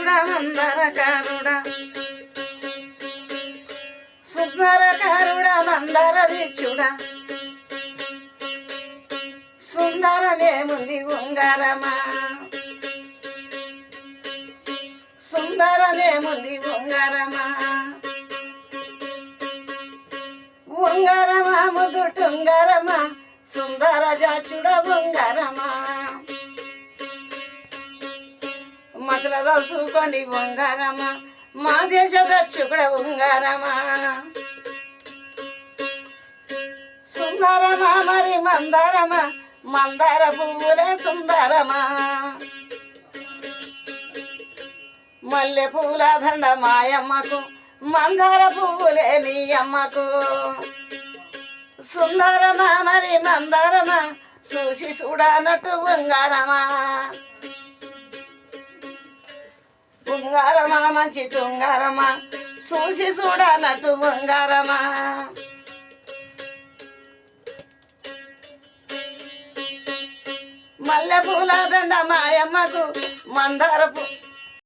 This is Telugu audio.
కారుడా మందరకారుడా సుందరకారుడా మందరదిచ్చుడా సుందరమేముంది ఉంగారమా సుందరమేముంది ఉంగారమా ఉంగారమా ముదుటుంగారమా సుందర జాచుడ ఉంగారమా మతల దలుచుకోండి ఉంగారమా మా దేశ దచ్చుకుడ ఉంగారమా సుందరమా మరి మందారమా మందార పువ్వులే సుందరమా మల్లె పూల దండ మాయమ్మకు మందార పువ్వులే మీ అమ్మకు సుందరమా మరి మందారమా చూసి చూడనట్టు ఉంగారమా ఉంగారమా మంచి టుంగారమా చూసి చూడనట్టు ఉంగారమా మల్లె పూల దండ మాయమ్మకు మందార